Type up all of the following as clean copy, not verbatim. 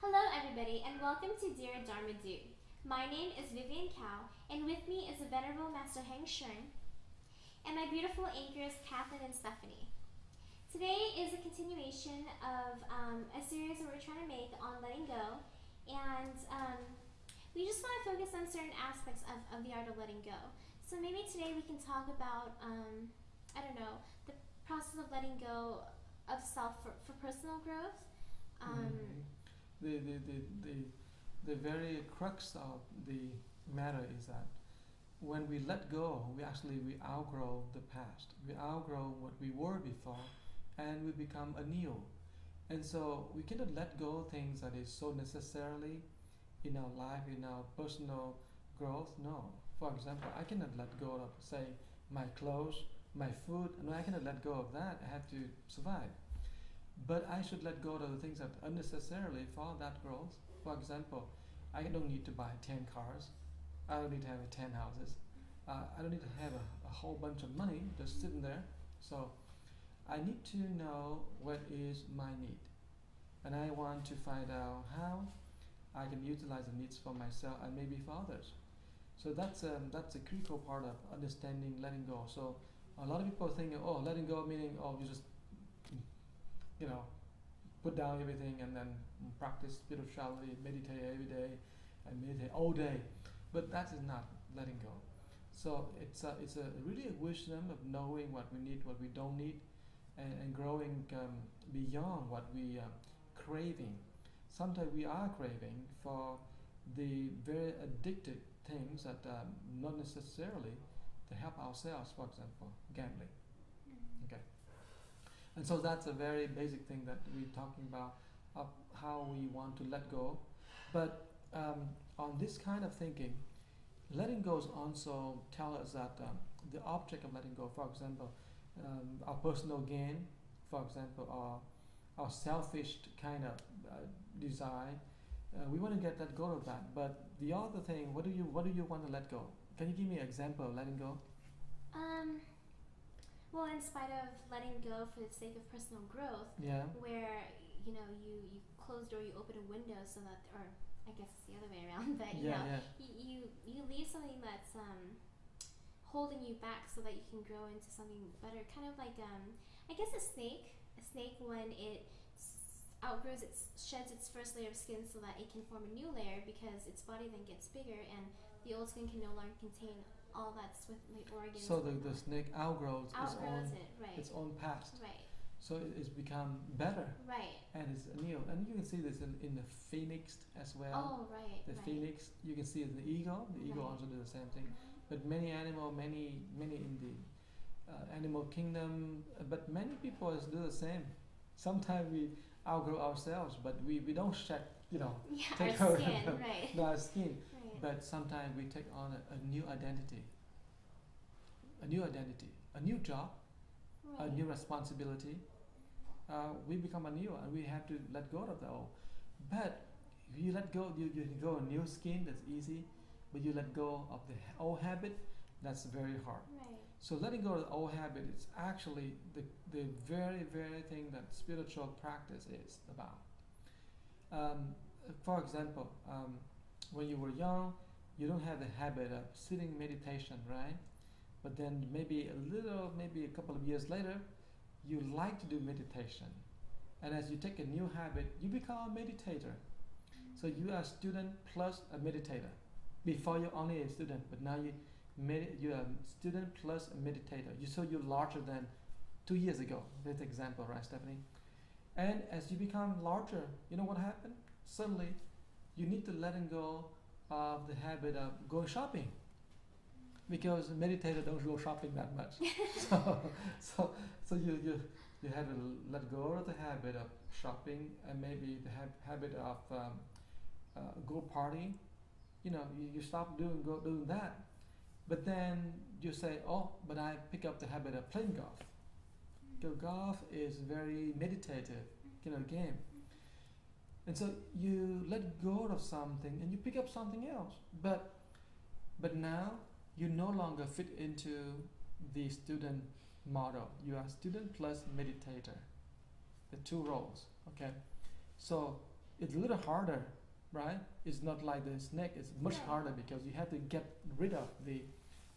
Hello, everybody, and welcome to Dear Dharma Do. My name is Vivian Cao, and with me is the Venerable Master Heng Shern, and my beautiful anchors Kathleen and Stephanie. Today is a continuation of a series that we're trying to make on letting go, and we just want to focus on certain aspects of the art of letting go. So maybe today we can talk about, the process of letting go of self for personal growth. The very crux of the matter is that when we let go, we outgrow the past. We outgrow what we were before, and we become anew. And so we cannot let go things that is so necessarily in our life, in our personal growth. No. For example, I cannot let go of, say, my clothes, my food. No, I cannot let go of that. I have to survive. But I should let go of the things that unnecessarily for that growth. For example, I don't need to buy 10 cars. I don't need to have 10 houses. I don't need to have a whole bunch of money just sitting there. So I need to know what is my need. And I want to find out how I can utilize the needs for myself and maybe for others. So that's a critical part of understanding letting go. So a lot of people think, oh, letting go meaning, oh, you just put down everything and then practice spirituality, meditate every day, and meditate all day. But that is not letting go. So it's really a wisdom of knowing what we need, what we don't need, and growing beyond what we craving. Sometimes we are craving for the very addictive things that not necessarily to help ourselves. For example, gambling. Okay. And so that's a very basic thing that we're talking about, of how we want to let go. But on this kind of thinking, letting go also tell us that the object of letting go, for example, our personal gain, for example, our selfish kind of desire, we want to let go of that. But the other thing, what do you want to let go? Can you give me an example of letting go? Well, in spite of letting go for the sake of personal growth, Yeah. where you close the door, you open a window so that, or I guess it's the other way around, but you leave something that's holding you back so that you can grow into something better. Kind of like I guess a snake when it sheds its first layer of skin so that it can form a new layer, because its body then gets bigger and the old skin can no longer contain all that's with the organs. So the snake outgrows its own past. Right. So it's become better. Right. And it's new. And you can see this in the phoenix as well. Oh, right. The phoenix, you can see it in the eagle. The eagle also does the same thing. But many in the animal kingdom, but many people do the same. Sometimes we outgrow ourselves, but we don't take our skin, right. our skin. Right. But sometimes we take on a new identity, a new job, Right. a new responsibility. We become a new, and we have to let go of the old. But if you let go, you go a new skin. That's easy, but you let go of the old habit. That's very hard. Right. So letting go of the old habit is actually the very, very thing that spiritual practice is about. For example, when you were young, you don't have the habit of sitting meditation, right? But then maybe a couple of years later, you like to do meditation. And as you take a new habit, you become a meditator. So you are a student plus a meditator. Before you're only a student, but now you're a student plus a meditator. So you're larger than 2 years ago. That's example, right, Stephanie? And as you become larger, you know what happened? Suddenly, you need to let go of the habit of going shopping, because meditators don't go shopping that much. so you have to let go of the habit of shopping, and maybe the habit of go party. You stop doing that. But then you say, oh, but I pick up the habit of playing golf. Because golf is very meditative, game. And so you let go of something and you pick up something else. But now you no longer fit into the student model. You are student plus meditator, the two roles. Okay, so it's a little harder, right? It's not like the snake. It's much Right. harder because you have to get rid of the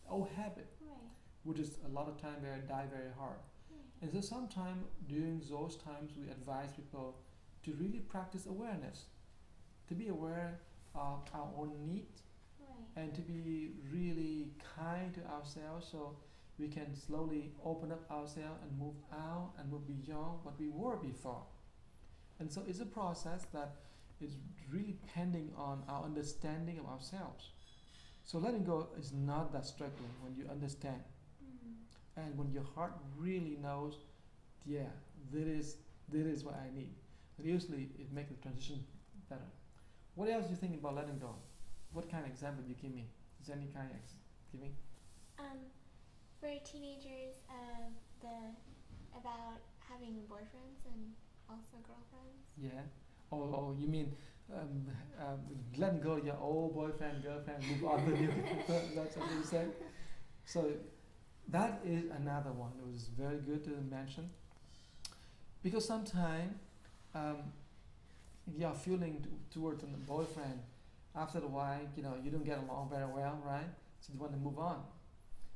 old habit, Right. which is a lot of time die very hard. Right. And so sometimes during those times we advise people to really practice awareness, to be aware of our own needs Right. and to be really kind to ourselves so we can slowly open up ourselves and move out and move beyond what we were before. And so it's a process that is really depending on our understanding of ourselves. So letting go is not that struggling when you understand and when your heart really knows, yeah, this is what I need. And usually it makes the transition better. What else do you think about letting go? What kind of example do you give me? Is there any kind of give me? For teenagers, about having boyfriends and also girlfriends. Yeah. Oh, you mean letting go of your old boyfriend, girlfriend, move on with you. That's what you said. So that is another one. It was very good to mention because sometimes you're feeling towards a boyfriend. After a while, you don't get along very well, right? So you want to move on.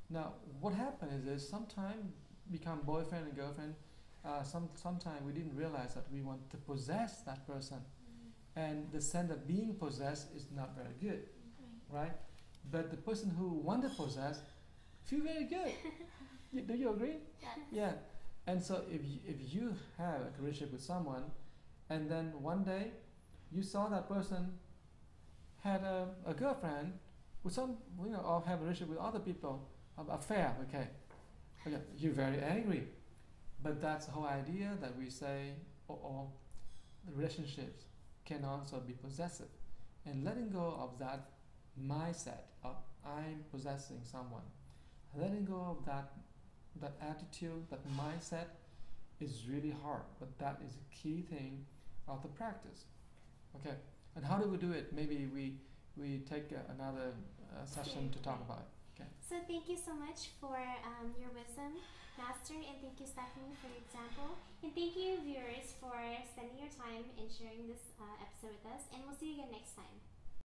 Now, what happens is sometimes become boyfriend and girlfriend. Sometimes we didn't realize that we want to possess that person, and the sense of being possessed is not very good, right? But the person who want to possess feel very good. Do you agree? Yes. Yeah. And so if you have a relationship with someone, and then one day you saw that person had a girlfriend with some, or have a relationship with other people, affair, okay, you're very angry. But that's the whole idea that we say, the relationships can also be possessive. And letting go of that mindset of I'm possessing someone, letting go of that attitude, that mindset is really hard. But that is a key thing of the practice. Okay, and how do we do it? Maybe we take another session to talk about it. Okay. So thank you so much for your wisdom, Master, and thank you, Stephanie, for your example. And thank you, viewers, for spending your time and sharing this episode with us. And we'll see you again next time.